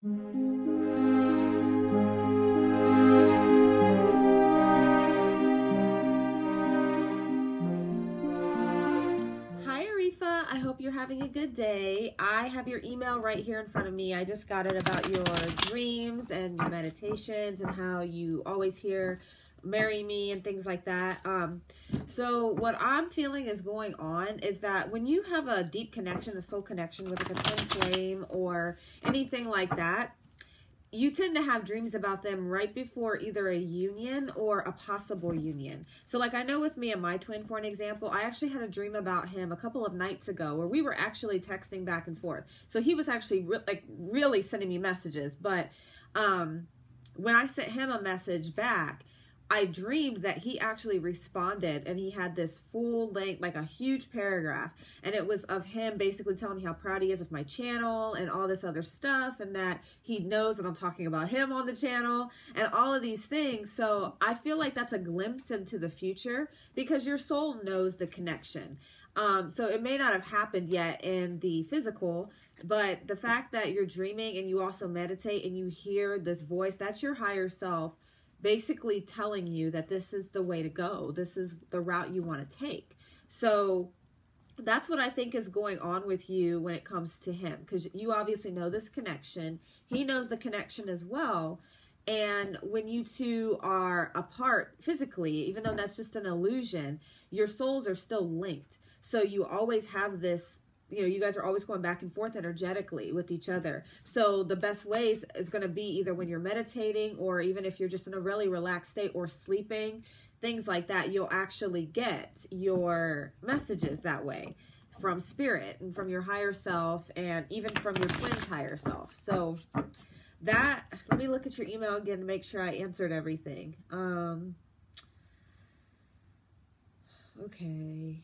Hi Ariffa, I hope you're having a good day. I have your email right here in front of me. I just got it about your dreams and your meditations and how you always hear marry me and things like that. So what I'm feeling is going on is that when you have a deep connection, a soul connection with like a twin flame or anything like that, you tend to have dreams about them right before either a union or a possible union. So like I know with me and my twin, for an example, I actually had a dream about him a couple of nights ago where we were actually texting back and forth. So he was actually really sending me messages. But when I sent him a message back, I dreamed that he actually responded, and he had this full length, like a huge paragraph, and it was of him basically telling me how proud he is of my channel and all this other stuff, and that he knows that I'm talking about him on the channel and all of these things. So I feel like that's a glimpse into the future because your soul knows the connection. So it may not have happened yet in the physical, but the fact that you're dreaming and you also meditate and you hear this voice, that's your higher self basically telling you that this is the way to go. This is the route you want to take. So that's what I think is going on with you when it comes to him, because you obviously know this connection. He knows the connection as well. And when you two are apart physically, even though that's just an illusion, your souls are still linked. So you always have this, you guys are always going back and forth energetically with each other. So the best ways is going to be either when you're meditating, or even if you're just in a really relaxed state or sleeping, things like that, you'll actually get your messages that way from spirit and from your higher self and even from your twin's higher self. So that, let me look at your email again to make sure I answered everything. Okay.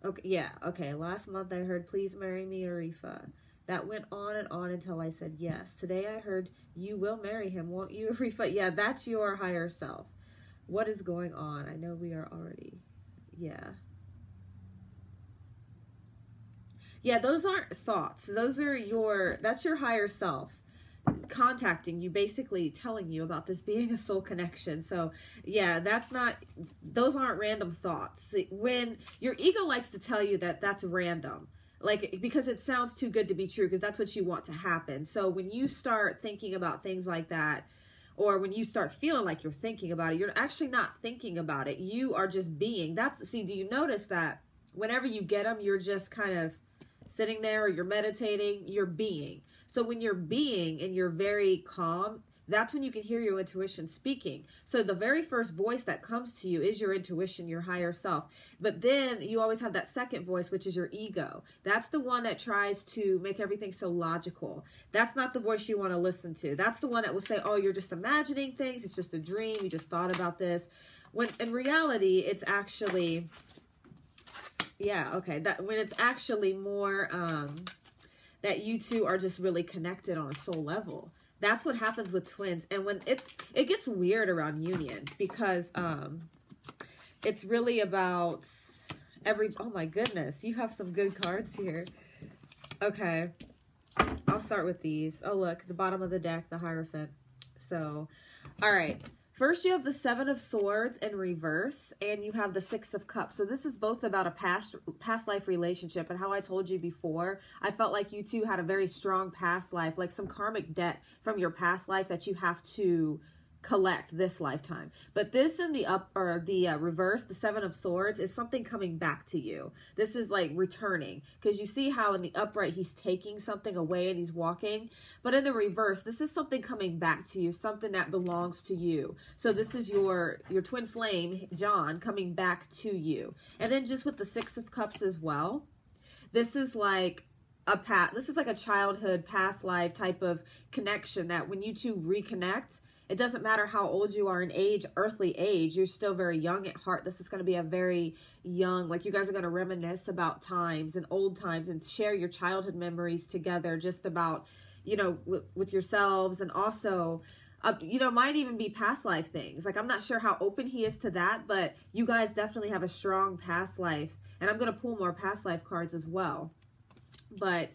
Okay, yeah, okay. Last month I heard, please marry me, Ariffa. That went on and on until I said yes. Today I heard, you will marry him, won't you, Ariffa? Yeah, that's your higher self. What is going on? I know we are already, yeah. Yeah, those aren't thoughts. Those are that's your higher self contacting you, basically telling you about this being a soul connection. So yeah, those aren't random thoughts. When your ego likes to tell you that that's random, like, because it sounds too good to be true, because that's what you want to happen. So when you start thinking about things like that, or when you start feeling like you're thinking about it, you're actually not thinking about it. You are just being. See, do you notice that whenever you get them, you're just kind of sitting there, or you're meditating, you're being. So when you're being and you're very calm, that's when you can hear your intuition speaking. So the very first voice that comes to you is your intuition, your higher self. But then you always have that second voice, which is your ego. That's the one that tries to make everything so logical. That's not the voice you want to listen to. That's the one that will say, oh, you're just imagining things. It's just a dream. You just thought about this. When in reality, it's actually, yeah, okay. When it's actually more that you two are just really connected on a soul level. That's what happens with twins. And when it gets weird around union, because it's really about oh my goodness, you have some good cards here. Okay, I'll start with these. Oh look, the bottom of the deck, the Hierophant. So, all right. First, you have the Seven of Swords in reverse, and you have the Six of Cups. So this is both about a past life relationship. And how I told you before, I felt like you two had a very strong past life, like some karmic debt from your past life that you have to collect this lifetime. But this in the reverse, the Seven of Swords, is something coming back to you. This is like returning, because you see how in the upright he's taking something away and he's walking, but in the reverse, this is something coming back to you, something that belongs to you. So this is your twin flame, John, coming back to you. And then just with the Six of Cups as well, this is like this is like a childhood past life type of connection, that when you two reconnect, it doesn't matter how old you are in age, earthly age, you're still very young at heart. This is going to be a very young, like you guys are going to reminisce about times and old times and share your childhood memories together, just about, with yourselves, and also, might even be past life things. Like, I'm not sure how open he is to that, but you guys definitely have a strong past life. And I'm going to pull more past life cards as well. But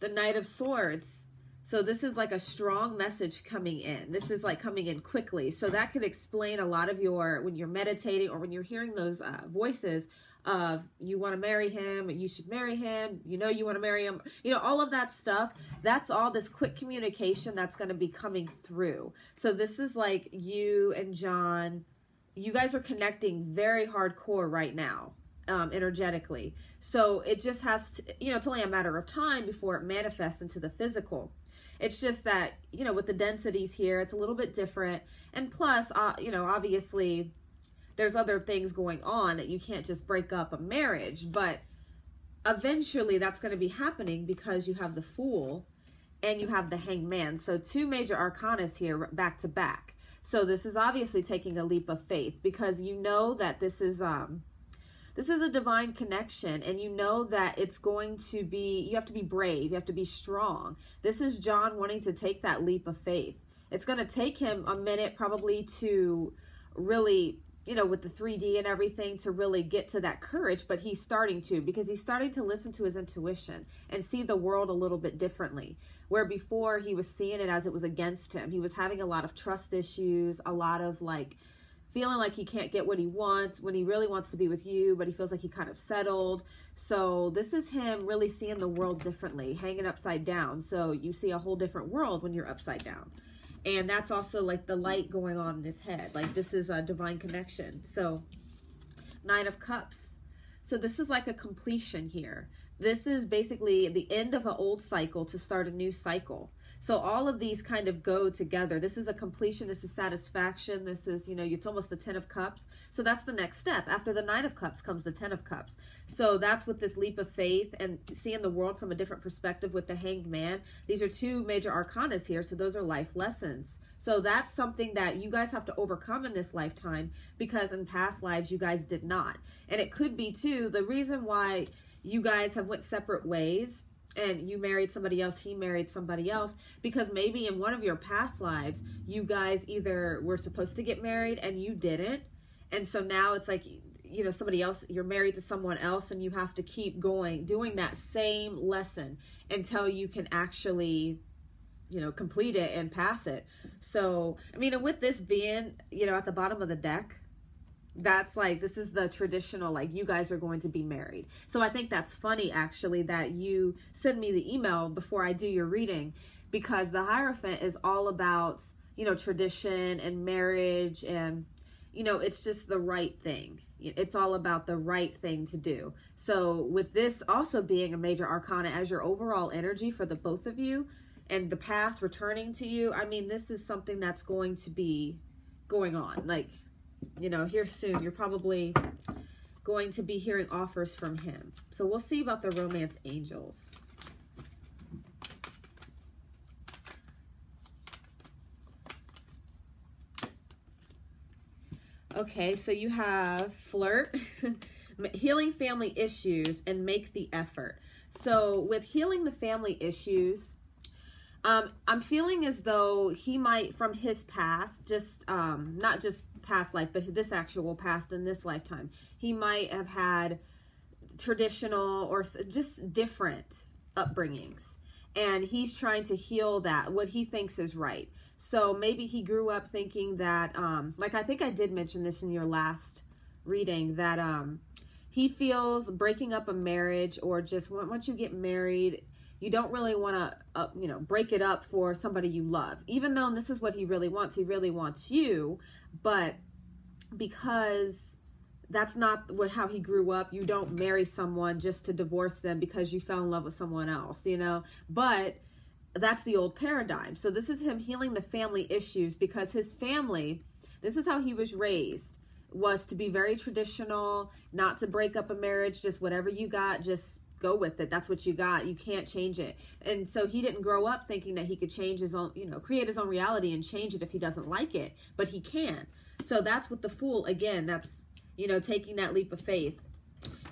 the Knight of Swords, so this is like a strong message coming in. This is like coming in quickly. So that could explain a lot of your, when you're meditating or when you're hearing those voices of you want to marry him, you should marry him, you want to marry him, all of that stuff. That's all this quick communication that's going to be coming through. So this is like you and John, you guys are connecting very hardcore right now, energetically. So it just has to, it's only a matter of time before it manifests into the physical. It's just that, with the densities here, it's a little bit different. And plus, obviously, there's other things going on that you can't just break up a marriage. But eventually, that's going to be happening because you have the Fool and you have the Hanged Man. So 2 major arcanas here back to back. So this is obviously taking a leap of faith because you know that this is a divine connection, and you know that it's going to be, you have to be brave, you have to be strong. This is John wanting to take that leap of faith. It's going to take him a minute probably to really, with the 3D and everything, to really get to that courage, but he's starting to, because he's starting to listen to his intuition and see the world a little bit differently. Where before he was seeing it as it was against him. He was having a lot of trust issues, a lot of feeling like he can't get what he wants when he really wants to be with you, but he feels like he kind of settled. So this is him really seeing the world differently, hanging upside down. So you see a whole different world when you're upside down. And that's also like the light going on in his head. Like this is a divine connection. So 9 of Cups. So this is like a completion here. This is basically the end of an old cycle to start a new cycle. So all of these kind of go together. This is a completion. This is satisfaction. This is, it's almost the 10 of Cups. So that's the next step. After the 9 of Cups comes the 10 of Cups. So that's with this leap of faith and seeing the world from a different perspective with the Hanged Man. These are 2 major arcanas here. So those are life lessons. So that's something that you guys have to overcome in this lifetime because in past lives you guys did not. And it could be too, the reason why you guys have went separate ways and you married somebody else, he married somebody else, because maybe in one of your past lives, you guys either were supposed to get married and you didn't. And so now it's like, somebody else, you're married to someone else and you have to keep going, doing that same lesson until you can actually, complete it and pass it. So, with this being, at the bottom of the deck, that's like, this is the traditional, like, you guys are going to be married. So I think that's funny, actually, that you send me the email before I do your reading, because the Hierophant is all about, tradition and marriage, and, it's just the right thing. It's all about the right thing to do. So with this also being a major arcana as your overall energy for the both of you, and the past returning to you, this is something that's going to be going on. Like, here soon, you're probably going to be hearing offers from him. So we'll see about the romance angels. Okay, so you have flirt, healing family issues, and make the effort. So with healing the family issues, I'm feeling as though he might, from his past, just not just past life, but this actual past in this lifetime, he might have had traditional or just different upbringings, and he's trying to heal that, what he thinks is right. So maybe he grew up thinking that, like I think I did mention this in your last reading, that he feels breaking up a marriage, or just once you get married, you don't really want to, break it up for somebody you love. Even though this is what he really wants you, but because that's not how he grew up, you don't marry someone just to divorce them because you fell in love with someone else, But that's the old paradigm. So this is him healing the family issues, because his family, this is how he was raised, was to be very traditional, not to break up a marriage, just whatever you got, just go with it. That's what you got. You can't change it. And so he didn't grow up thinking that he could change his own, create his own reality and change it if he doesn't like it, but he can. So that's what the Fool, again, that's, taking that leap of faith.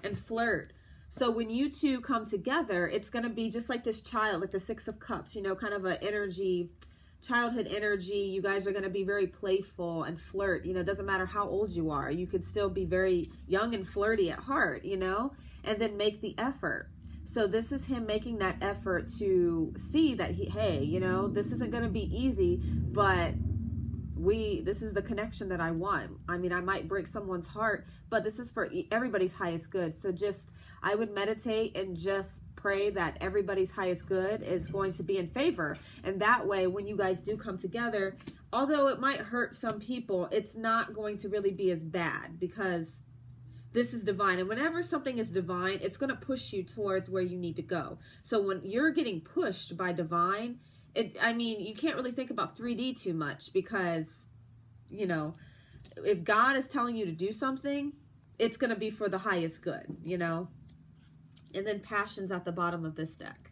And flirt. So when you two come together, it's going to be just like this child, like the 6 of Cups, kind of a energy, childhood energy. You guys are going to be very playful and flirt. It doesn't matter how old you are. You could still be very young and flirty at heart, and then make the effort. So this is him making that effort to see that hey, you know, this isn't going to be easy, but this is the connection that I want. I mean, I might break someone's heart, but this is for everybody's highest good. So I would meditate and just pray that everybody's highest good is going to be in favor. And that way, when you guys do come together, although it might hurt some people, it's not going to really be as bad, because this is divine. And whenever something is divine, it's going to push you towards where you need to go. So when you're getting pushed by divine, I mean, you can't really think about 3D too much, because, you know, if God is telling you to do something, it's going to be for the highest good, you know. And then passion's at the bottom of this deck.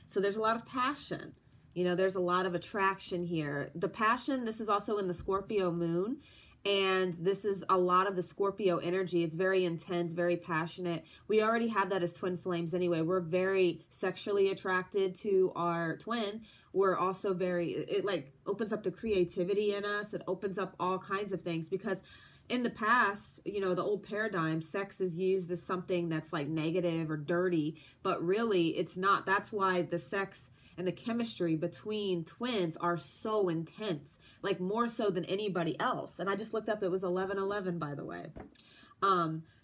So there's a lot of passion. You know, there's a lot of attraction here. The passion, this is also in the Scorpio moon. And this is a lot of the Scorpio energy. It's very intense, very passionate. We already have that as twin flames anyway. We're very sexually attracted to our twin. We're also it like opens up the creativity in us. It opens up all kinds of things, because in the past, you know, the old paradigm, sex is used as something that's like negative or dirty, but really it's not. That's why the sex and the chemistry between twins are so intense, like more so than anybody else. And I just looked up, it was 1111, by the way.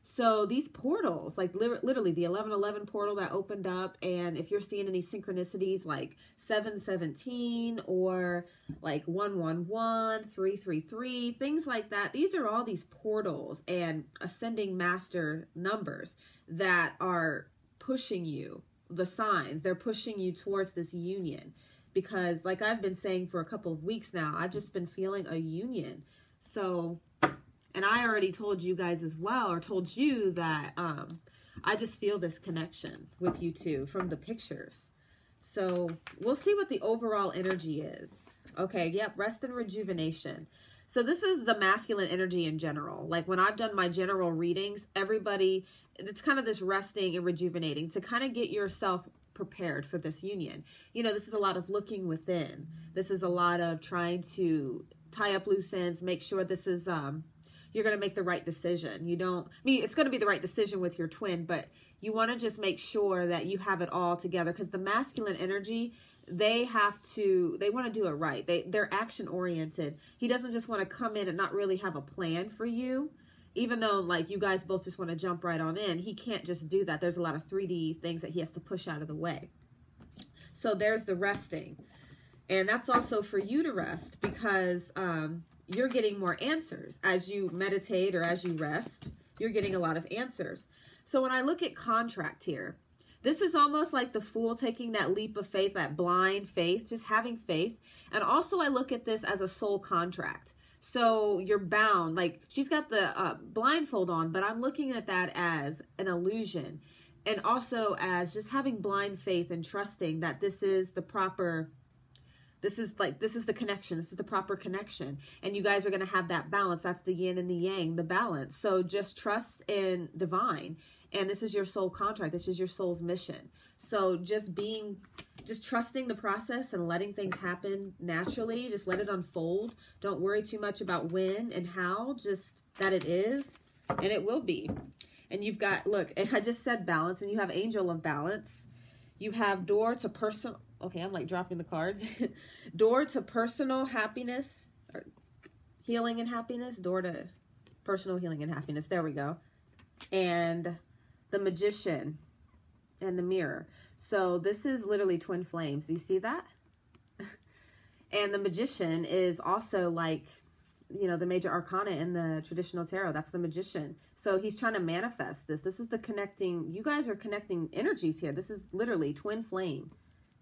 So these portals, like literally the 1111 portal that opened up, and if you're seeing any synchronicities like 717 or like 111, 333, things like that, these are all these portals and ascending master numbers that are pushing you, the signs, they're pushing you towards this union. Because like I've been saying for a couple of weeks now, I've just been feeling a union. So, and I already told you guys as well, or told you that I just feel this connection with you two from the pictures. So we'll see what the overall energy is. Okay, yep, rest and rejuvenation. So this is the masculine energy in general. Like when I've done my general readings, everybody, it's kind of this resting and rejuvenating to kind of get yourself prepared for this union. You know, this is a lot of looking within. This is a lot of trying to tie up loose ends, make sure this is, you're going to make the right decision. You don't, I mean, it's going to be the right decision with your twin, but you want to just make sure that you have it all together, because the masculine energy, they want to do it right. They're action oriented. He doesn't just want to come in and not really have a plan for you. Even though like you guys both just want to jump right on in, he can't just do that. There's a lot of 3D things that he has to push out of the way. So there's the resting. And that's also for you to rest, because you're getting more answers as you meditate or as you rest. You're getting a lot of answers. So when I look at contract here, this is almost like the Fool taking that leap of faith, that blind faith, just having faith. And also I look at this as a soul contract. So you're bound, like she's got the blindfold on, but I'm looking at that as an illusion, and also as just having blind faith and trusting that this is the proper, this is the connection. This is the proper connection. And you guys are going to have that balance. That's the yin and the yang, the balance. So just trust in divine. And this is your soul contract. This is your soul's mission. So just trusting the process and letting things happen naturally. Just let it unfold. Don't worry too much about when and how, just that it is, and it will be. And you've got, look, I just said balance, and you have angel of balance. You have door to personal, okay, I'm like dropping the cards. Door to personal happiness, or healing and happiness. Door to personal healing and happiness. There we go. And the Magician and the Mirror. So this is literally twin flames. You see that? And the Magician is also like, you know, the major arcana in the traditional tarot. That's the Magician. So he's trying to manifest this. This is the connecting. You guys are connecting energies here. This is literally twin flame.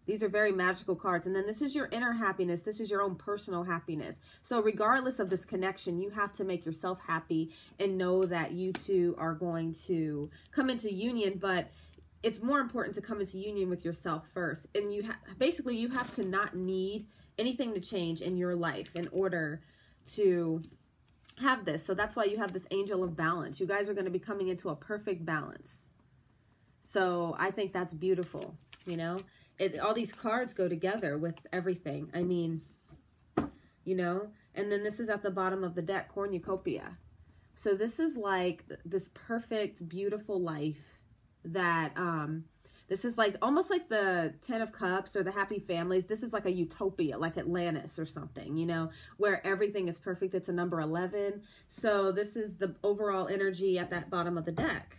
These are very magical cards. And then this is your inner happiness. This is your own personal happiness. So regardless of this connection, you have to make yourself happy and know that you two are going to come into union. But it's more important to come into union with yourself first. And you basically, you have to not need anything to change in your life in order to have this. So that's why you have this angel of balance. You guys are going to be coming into a perfect balance. So I think that's beautiful, you know. All these cards go together with everything. I mean, you know, and then this is at the bottom of the deck, cornucopia. So this is like this perfect, beautiful life that This is like almost like the 10 of Cups or the Happy Families. This is like a utopia, like Atlantis or something, you know, where everything is perfect. It's a number 11. So this is the overall energy at that bottom of the deck.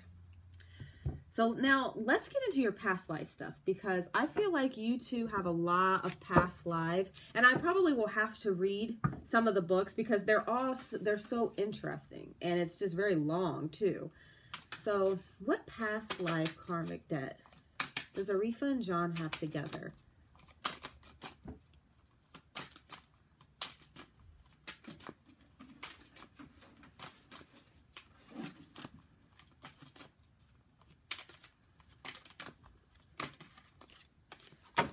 So now let's get into your past life stuff, because I feel like you two have a lot of past lives, and I probably will have to read some of the books because they're so interesting, and it's just very long too. So what past life karmic debt does Ariffa and John have together?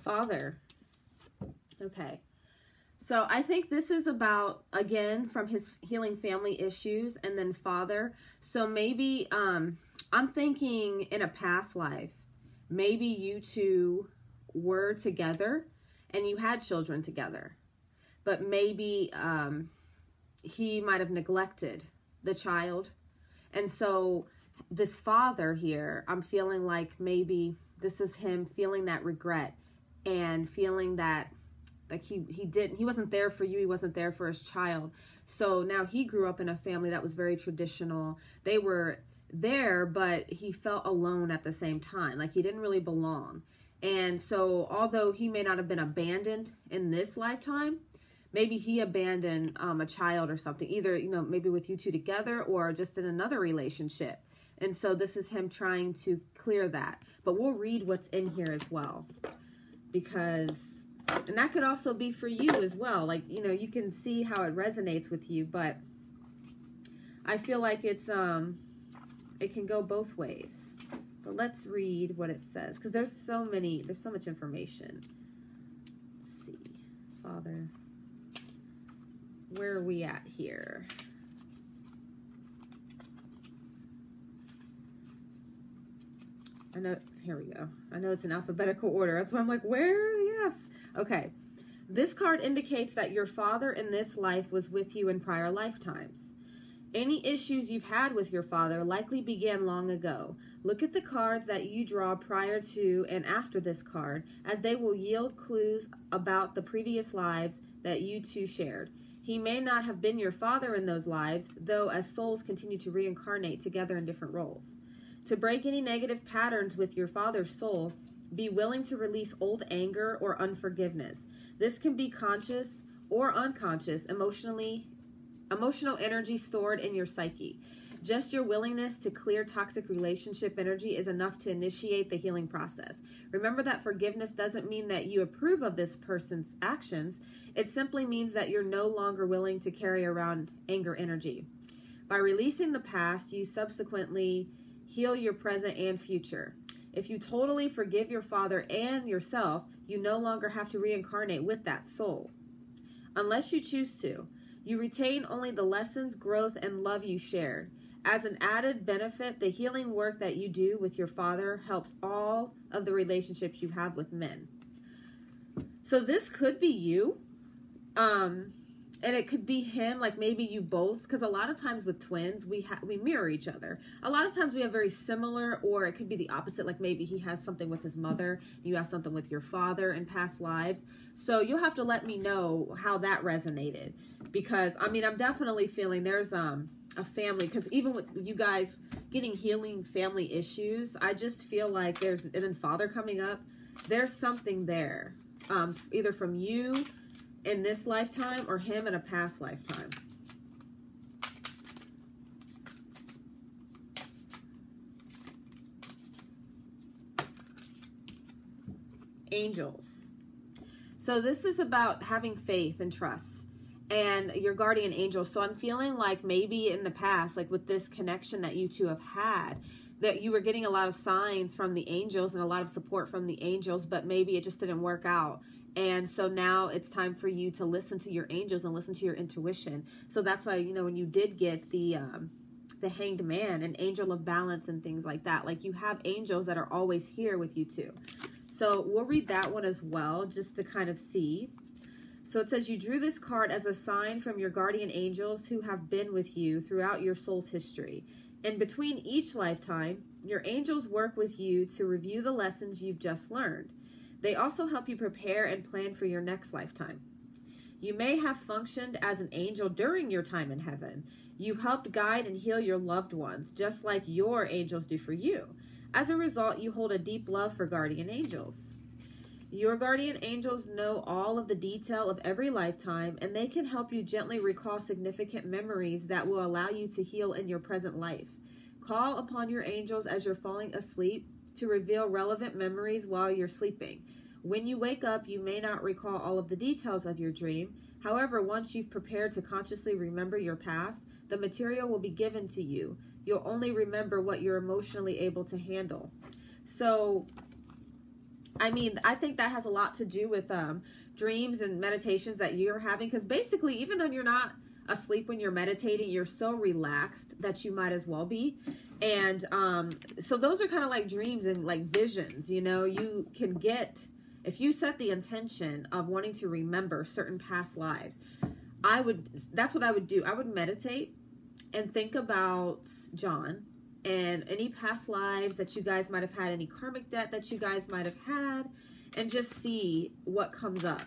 Father. Okay. So I think this is about, again, from his healing family issues, and then father. So maybe, I'm thinking in a past life, maybe you two were together and you had children together, but maybe, he might have neglected the child. And so this father here, I'm feeling like maybe this is him feeling that regret and feeling that like he wasn't there for you, he wasn't there for his child. So now he grew up in a family that was very traditional. They were there, but he felt alone at the same time, like he didn't really belong. And so although he may not have been abandoned in this lifetime, maybe he abandoned a child or something, either, you know, maybe with you two together or just in another relationship. And so this is him trying to clear that. But we'll read what's in here as well, because, and that could also be for you as well. Like, you know, you can see how it resonates with you, but I feel like it's, it can go both ways. But let's read what it says, because there's so much information. Let's see. Father, where are we at here? I know, here we go. I know it's in alphabetical order. That's why I'm like, where are the F's? Okay. This card indicates that your father in this life was with you in prior lifetimes. Any issues you've had with your father likely began long ago. Look at the cards that you draw prior to and after this card, as they will yield clues about the previous lives that you two shared. He may not have been your father in those lives, though, as souls continue to reincarnate together in different roles. To break any negative patterns with your father's soul, be willing to release old anger or unforgiveness. This can be conscious or unconscious, emotional energy stored in your psyche. Just your willingness to clear toxic relationship energy is enough to initiate the healing process. Remember that forgiveness doesn't mean that you approve of this person's actions. It simply means that you're no longer willing to carry around anger energy. By releasing the past, you subsequently heal your present and future. If you totally forgive your father and yourself, you no longer have to reincarnate with that soul. Unless you choose to, you retain only the lessons, growth, and love you shared. As an added benefit, the healing work that you do with your father helps all of the relationships you have with men. So this could be you. And it could be him, like maybe you both, because a lot of times with twins, we mirror each other. A lot of times we have very similar, or it could be the opposite, like maybe he has something with his mother, you have something with your father in past lives. So you'll have to let me know how that resonated, because, I mean, I'm definitely feeling there's a family, because even with you guys getting healing family issues, I just feel like there's, and then father coming up, there's something there, either from you in this lifetime or him in a past lifetime. Angels. So this is about having faith and trust and your guardian angel. So I'm feeling like maybe in the past, like with this connection that you two have had, that you were getting a lot of signs from the angels and a lot of support from the angels, but maybe it just didn't work out. And so now it's time for you to listen to your angels and listen to your intuition. So that's why, you know, when you did get the Hanged Man, an angel of balance and things like that, like you have angels that are always here with you too. So we'll read that one as well, just to kind of see. So it says you drew this card as a sign from your guardian angels who have been with you throughout your soul's history. In between each lifetime, Your angels work with you to review the lessons you've just learned. They also help you prepare and plan for your next lifetime. You may have functioned as an angel during your time in heaven. You helped guide and heal your loved ones, just like your angels do for you. As a result, you hold a deep love for guardian angels. Your guardian angels know all of the detail of every lifetime, and they can help you gently recall significant memories that will allow you to heal in your present life. Call upon your angels as you're falling asleep to reveal relevant memories while you're sleeping. When you wake up, you may not recall all of the details of your dream. However, once you've prepared to consciously remember your past, the material will be given to you. You'll only remember what you're emotionally able to handle. So, I mean, I think that has a lot to do with dreams and meditations that you're having. Because basically, even though you're not asleep when you're meditating, you're so relaxed that you might as well be. And so those are kind of like dreams and like visions. You know, you can get, if you set the intention of wanting to remember certain past lives, that's what I would do. I would meditate and think about John and any past lives that you guys might have had, any karmic debt that you guys might have had, and just see what comes up.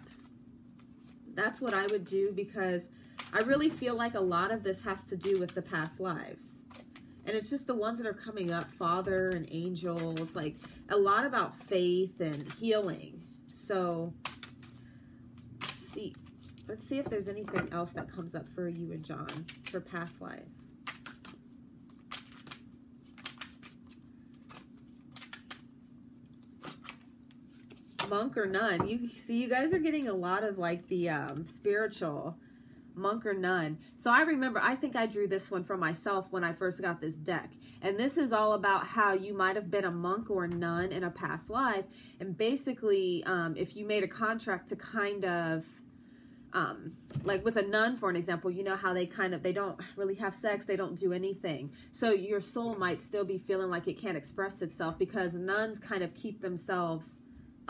That's what I would do, because I really feel like a lot of this has to do with the past lives. And it's just the ones that are coming up, Father and angels, like a lot about faith and healing. So let's see if there's anything else that comes up for you and John for past life. Monk or nun. You see, you guys are getting a lot of like the spiritual monk or nun. So I remember, I think I drew this one for myself when I first got this deck. And this is all about how you might have been a monk or a nun in a past life. And basically, if you made a contract to kind of, like with a nun, for an example, you know how they don't really have sex, they don't do anything. So your soul might still be feeling like it can't express itself, because nuns kind of keep themselves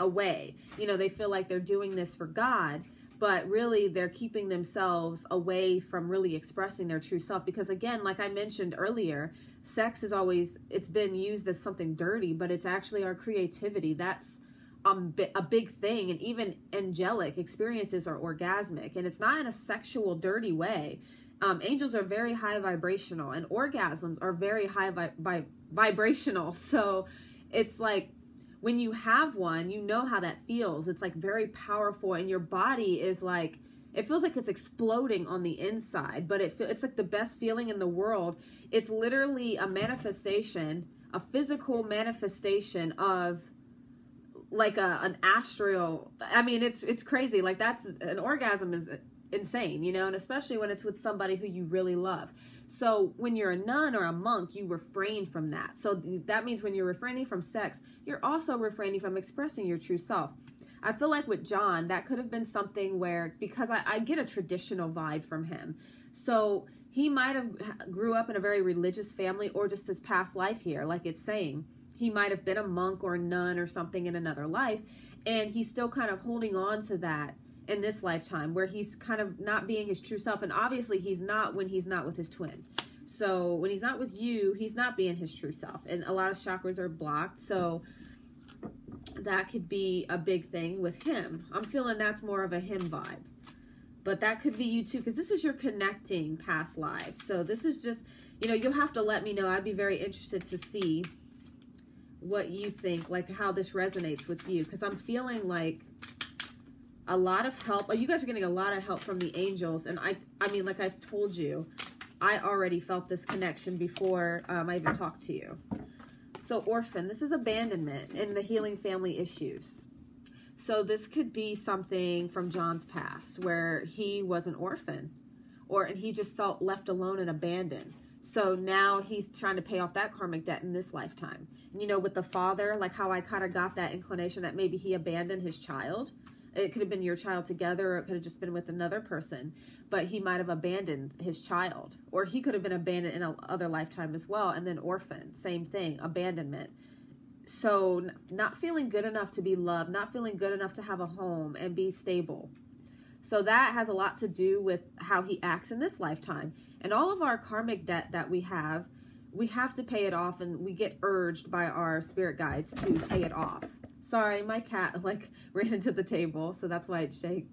away. You know, they feel like they're doing this for God, but really they're keeping themselves away from really expressing their true self. Because again, like I mentioned earlier, sex is always, it's been used as something dirty, but it's actually our creativity. That's a big thing. And even angelic experiences are orgasmic, and it's not in a sexual, dirty way. Angels are very high vibrational, and orgasms are very high vibrational. So it's like, when you have one, you know how that feels. It's like very powerful, and your body is like, it feels like it's exploding on the inside, but it's like the best feeling in the world. It's literally a manifestation, a physical manifestation of like an astral. I mean, it's crazy. Like, that's an orgasm is insane, you know, and especially when it's with somebody who you really love. So when you're a nun or a monk, you refrain from that. So that means when you're refraining from sex, you're also refraining from expressing your true self. I feel like with John, that could have been something where, because I get a traditional vibe from him. So he might have grew up in a very religious family, or just his past life here, like it's saying. He might have been a monk or a nun or something in another life, and he's still kind of holding on to that in this lifetime, where he's kind of not being his true self. And obviously he's not when he's not with his twin. So when he's not with you, he's not being his true self. And a lot of chakras are blocked. So that could be a big thing with him. I'm feeling that's more of a him vibe. But that could be you too, because this is your connecting past lives. So this is just, you know, you'll have to let me know. I'd be very interested to see what you think, like how this resonates with you. Because I'm feeling like a lot of help. You guys are getting a lot of help from the angels. And I mean, like I've told you, I already felt this connection before I even talked to you. So orphan, this is abandonment and the healing family issues. So this could be something from John's past where he was an orphan, and he just felt left alone and abandoned. So now he's trying to pay off that karmic debt in this lifetime. And, you know, with the father, like how I kind of got that inclination that maybe he abandoned his child. It could have been your child together, or it could have just been with another person, but he might have abandoned his child, or he could have been abandoned in another lifetime as well. And then orphan, same thing, abandonment. So not feeling good enough to be loved, not feeling good enough to have a home and be stable. So that has a lot to do with how he acts in this lifetime. And all of our karmic debt that we have, we have to pay it off, and we get urged by our spirit guides to pay it off. Sorry, my cat like ran into the table, so that's why it shaked.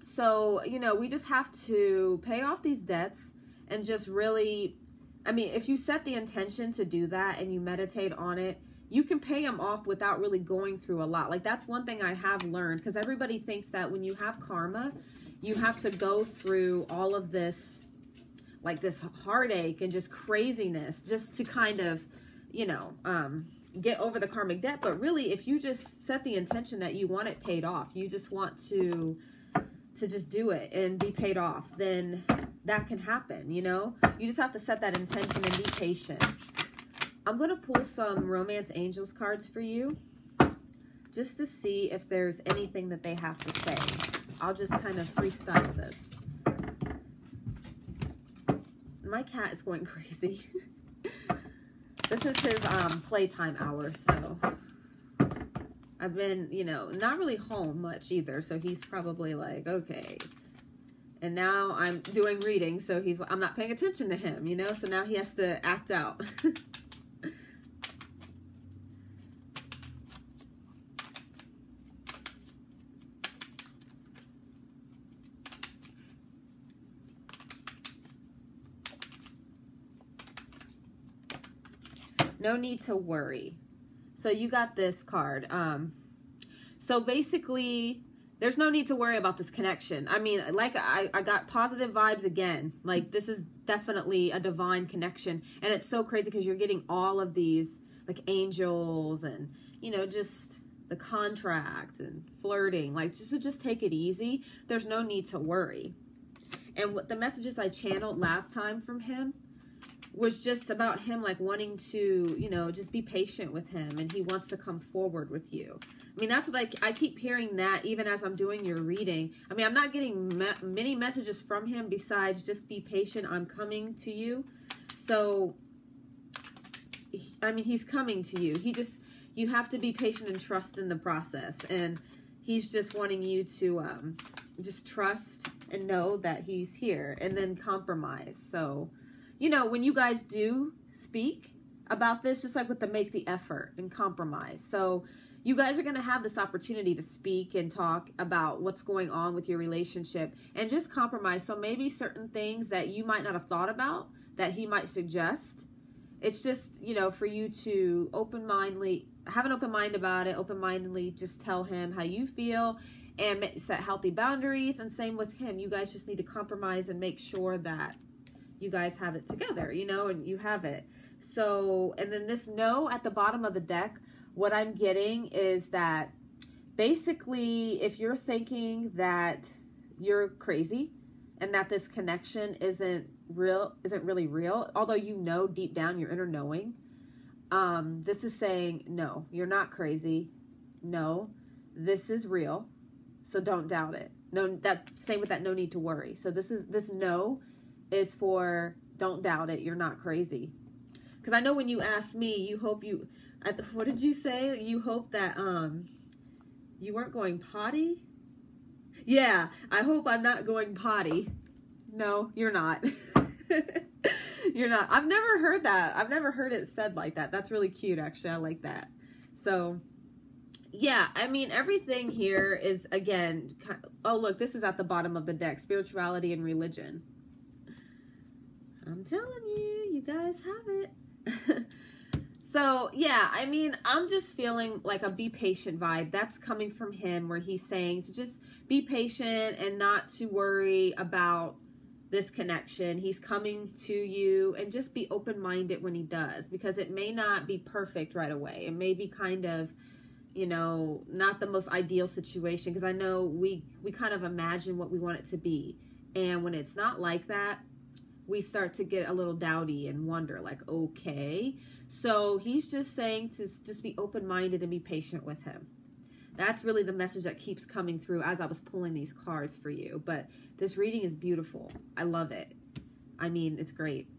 So, you know, we just have to pay off these debts and just really, I mean, if you set the intention to do that and you meditate on it, you can pay them off without really going through a lot. Like, that's one thing I have learned, because everybody thinks that when you have karma, you have to go through all of this, like this heartache and just craziness just to kind of, you know, get over the karmic debt. But really, if you just set the intention that you want it paid off, you just want to just do it and be paid off, then that can happen, you know? You just have to set that intention and be patient. I'm going to pull some Romance Angels cards for you just to see if there's anything that they have to say. I'll just kind of freestyle this. My cat is going crazy. This is his playtime hour, so I've been, you know, not really home much either, so he's probably like, okay. And now I'm doing reading, so I'm not paying attention to him, you know, so now he has to act out. No need to worry. So you got this card. So basically, there's no need to worry about this connection. I mean, like I got positive vibes again. Like, this is definitely a divine connection. And it's so crazy because you're getting all of these like angels and, you know, just the contract and flirting. Like, just take it easy. There's no need to worry. And what the messages I channeled last time from him was just about him like wanting to, you know, just be patient with him, and he wants to come forward with you. I mean, that's what I keep hearing that even as I'm doing your reading. I mean, I'm not getting many messages from him besides just be patient, I'm coming to you. So, I mean, he's coming to you. You have to be patient and trust in the process. And he's just wanting you to just trust and know that he's here, and then compromise. So, you know, when you guys do speak about this, just like with the make the effort and compromise. So you guys are going to have this opportunity to speak and talk about what's going on with your relationship and just compromise. So maybe certain things that you might not have thought about that he might suggest. It's just, you know, for you to have an open mind about it, open-mindedly just tell him how you feel and set healthy boundaries. And same with him. You guys just need to compromise and make sure that you guys have it together, you know, and you have it. So, and then this no at the bottom of the deck, what I'm getting is that basically if you're thinking that you're crazy and that this connection isn't really real, although you know deep down your inner knowing, this is saying, no, you're not crazy. No, this is real. So don't doubt it. No, same with that no need to worry. So this no is for don't doubt it. You're not crazy. Because I know when you asked me, what did you say? You hope that you weren't going potty? Yeah, I hope I'm not going potty. No, you're not. You're not. I've never heard that. I've never heard it said like that. That's really cute, actually. I like that. So, yeah, I mean, everything here is, again, oh, look, this is at the bottom of the deck. Spirituality and religion. I'm telling you, you guys have it. So, yeah, I mean, I'm just feeling like a be patient vibe. That's coming from him, where he's saying to just be patient and not to worry about this connection. He's coming to you, and just be open-minded when he does, because it may not be perfect right away. It may be kind of, you know, not the most ideal situation, because I know we kind of imagine what we want it to be. And when it's not like that, we start to get a little doubty and wonder, like, okay. So he's just saying to just be open-minded and be patient with him. That's really the message that keeps coming through as I was pulling these cards for you. But this reading is beautiful. I love it. I mean, it's great.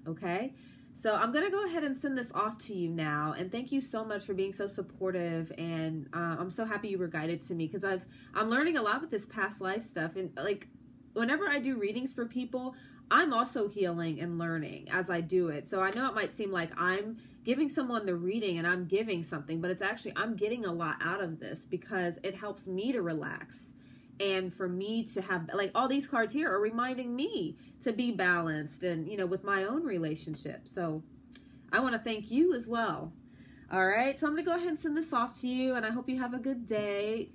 Okay? So I'm going to go ahead and send this off to you now. And thank you so much for being so supportive. And I'm so happy you were guided to me, because I'm learning a lot with this past life stuff. And like, whenever I do readings for people, I'm also healing and learning as I do it. So I know it might seem like I'm giving someone the reading and I'm giving something, but it's actually, I'm getting a lot out of this because it helps me to relax. And for me to have, like, all these cards here are reminding me to be balanced and, you know, with my own relationship. So I want to thank you as well. All right. So I'm going to go ahead and send this off to you, and I hope you have a good day.